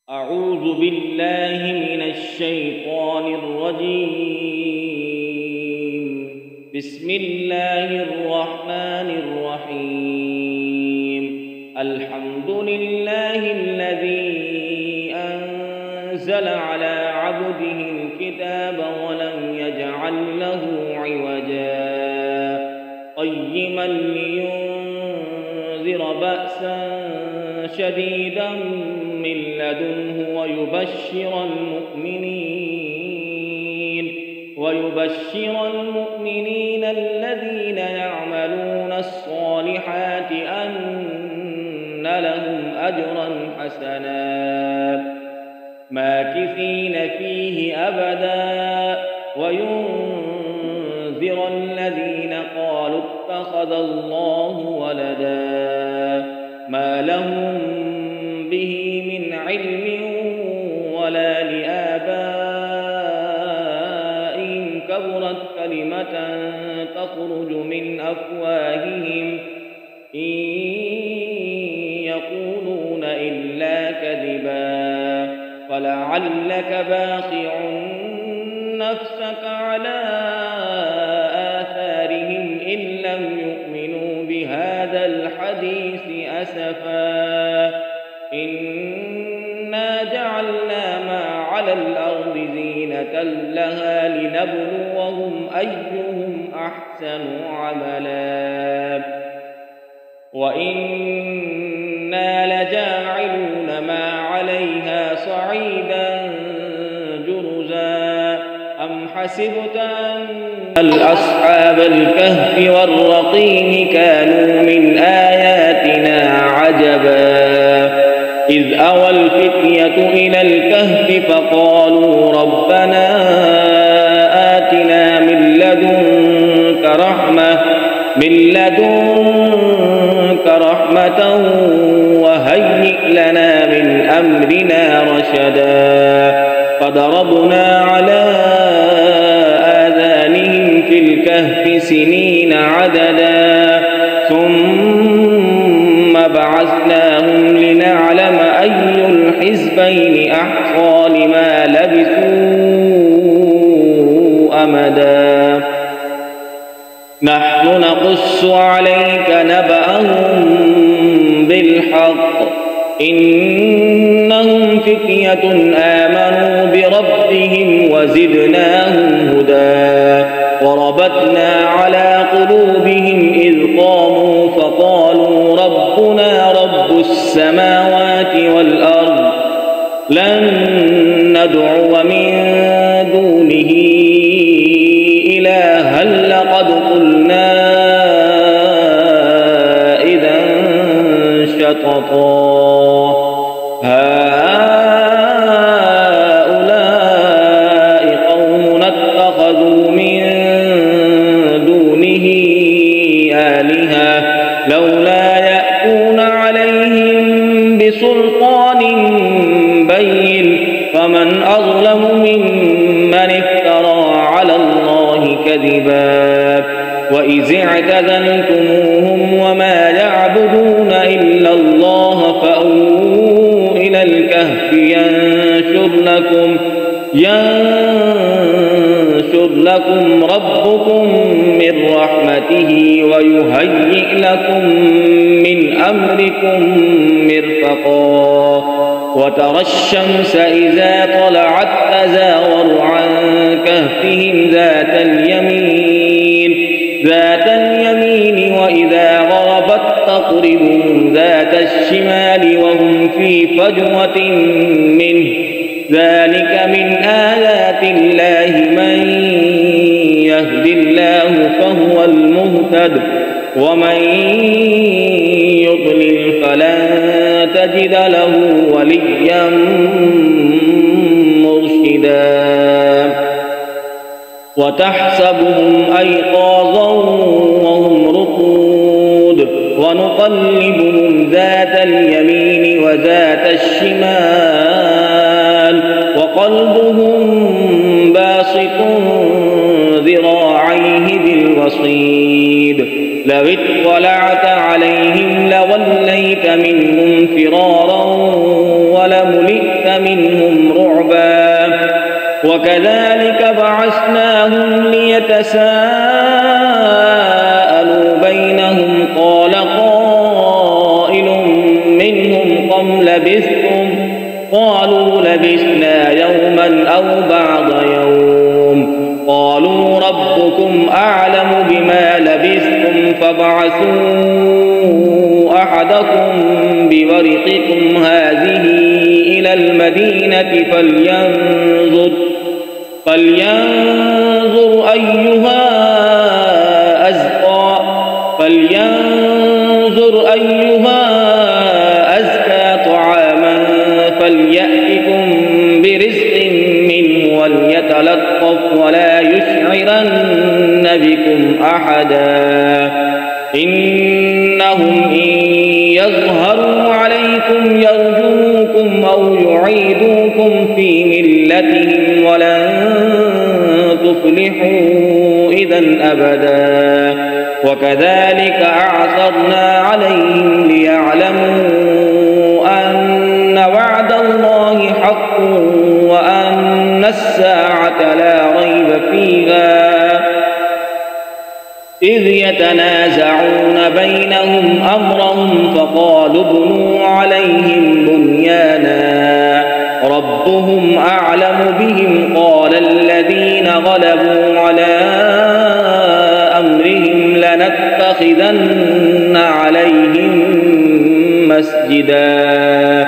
أعوذ بالله من الشيطان الرجيم. بسم الله الرحمن الرحيم. الحمد لله الذي أنزل على عبده الكتاب ولم يجعل له عوجا قيما لينذر بأسا شديدا من لدنه ويبشر المؤمنين الذين يعملون الصالحات أن لهم أجرا حسنا ماكثين فيه أبدا وينذر الذين قالوا اتخذ الله ولدا ما لهم به من علم ولا لآبائهم كبرت كلمة تخرج من أفواههم إن يقولون إلا كذبا فلعلك باخع نفسك على آثارهم إن لم يؤمنوا بهذا الحديث أسفا إنا جعلنا ما على الأرض زينة لها لنبلوهم أيهم أحسن عملا وإنا لجاعلون ما عليها صعيدا جرزا أم حسبت أن أصحاب الكهف والرقيم كانوا من آياتنا عجبا إذ أوى الفتية إلى الكهف فقالوا ربنا آتنا من لدنك رحمة وهيئ لنا من أمرنا رشدا فضربنا على آذانهم في الكهف سنين عددا ثم بعثناهم لنعلم أي الحزبين أحصى لما لبثوا أمدا نحن نقص عليك نبأهم بالحق إنهم فتية آمنوا بربهم وزدناهم هدى وربطنا على قلوبهم إذ قاموا فقالوا ربنا رب السماوات والأرض لن ندعو من دونه إلها لقد قلنا إذا شططا هؤلاء قومنا اتخذوا من دونه آلهة لولا يأتون عليهم بسلطان بين فمن أظلم ممن افترى على الله كذبا وإذ اعتزلتموهم وما يعبدون إلا الله فأووا إلى الكهف ينشر لكم ربكم من رحمته ويهيئ لكم من أمركم مرفقا وترى الشمس إذا طلعت تزاور عن كهفهم ذات اليمين وإذا غربت تقرضهم ذات الشمال وهم في فجوة منه ذلك من آيات الله من يهد الله فهو المهتد ومن يضلل فلن تجد له وليا مرشدا وتحسبهم أيقاظا وهم رقود ونقلبهم ذات اليمين وذات الشمال وقلبهم باسط ذراعيه بالوصيد لو اطلعت عليهم لوليت منهم فرارا ولملئت وكذلك بعثناهم ليتساءلوا بينهم قال قائل منهم كم لبثتم قالوا لبثنا يوما أو بعض يوم قالوا ربكم أعلم بما لبثتم فابعثوا أحدكم بورقكم هذه إلى المدينة فلينظر أيها أزكى طعاما فليأتكم برزق منه وليتلطف ولا يشعرن بكم أحدا إنهم إن يظهروا عليكم يرجوكم أو يعيدوكم في ملتهم ولن تفلحوا إذا أبدا وكذلك أعثرنا عليهم ليعلموا أن وعد الله حق وأن الساعة لا ريب فيها إذ يتنازعون بينهم أمرهم فقالوا ابنوا عليهم بنيانا ربهم أعلم بهم قال الذين غلبوا على أمرهم لنتخذن عليهم مسجدا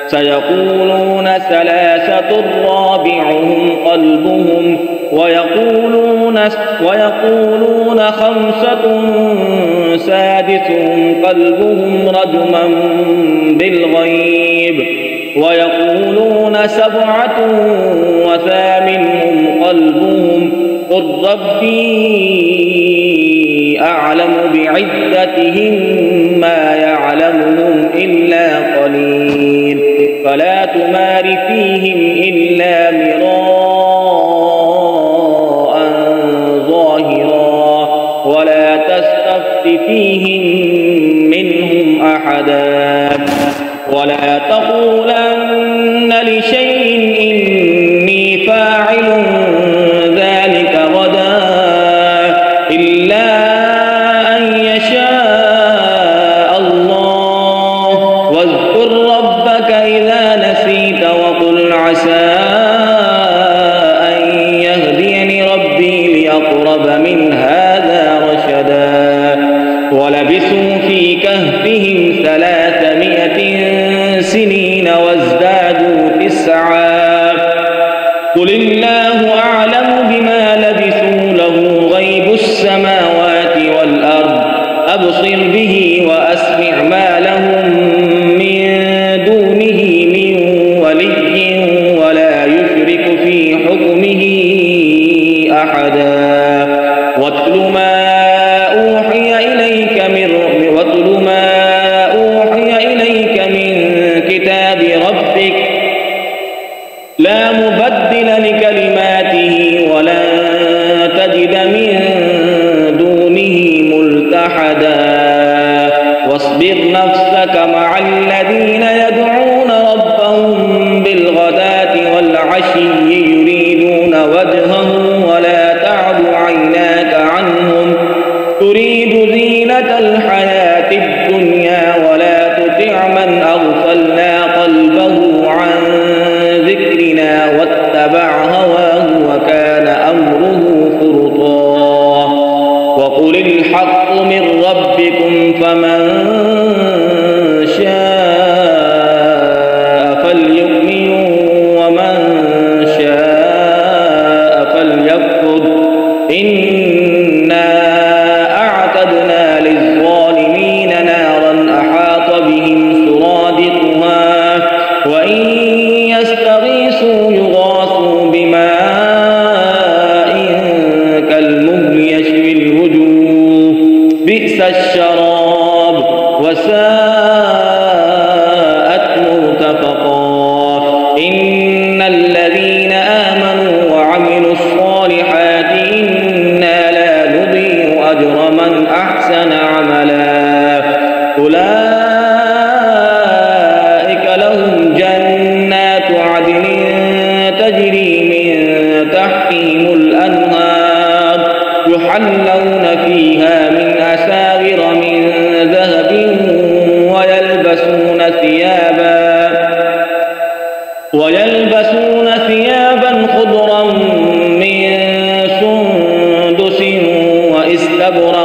سيقولون ثلاثة رابعهم قلبهم ويقولون خمسة سادسهم قلبهم رجما بالغيب ويقولون سبعة وثامنهم قلبهم قل ربي أعلم بعدتهم ما يعلمهم إلا قليل فلا تمار فيهم إلا مراء ظاهرا ولا تستفت فيهم منهم أحدا ولا تقولن لشيء إني فاعل ذلك غدا إلا أن يشاء الله واذكر ربك إذا نسيت وقل عسى أن يهديني ربي لأقرب من هذا رشدا ولبثوا في كهفهم 300 سنين وازدادوا 9 قل الله أعلم بما لبثوا له غيب السماوات والأرض أبصر به وأسمع ما لهم من دونه من ولي ولا يشرك في حكمه أحدا واتل ما أوحي إليك من كتاب ربك لا مبدل لكلماته ولن تجد من دونه ملتحدا واصبر نفسك مع الذين يدعون ربهم بالغداة والعشي يريدون وجهه ولا تعد عيناك عنهم تريد زينة الحياة الدنيا ولا تطع من أغفلنا قلبه عن ذكرنا واتبع هواه وكان أمره فرطا وقل الحق من ربكم فمن شاء فليؤمن ومن شاء فليكفر إنا أعتدنا للظالمين نارا أحاط بهم سرادقها وإن يستغيثوا يغاثوا بماء كالمهل يشوي الوجوه بئس الشراب وساءت مرتفقا إن الذين آمنوا وعملوا الصالحات إنا لا نضيع أجر من أحسن عملا أولئك لهم جنات كبر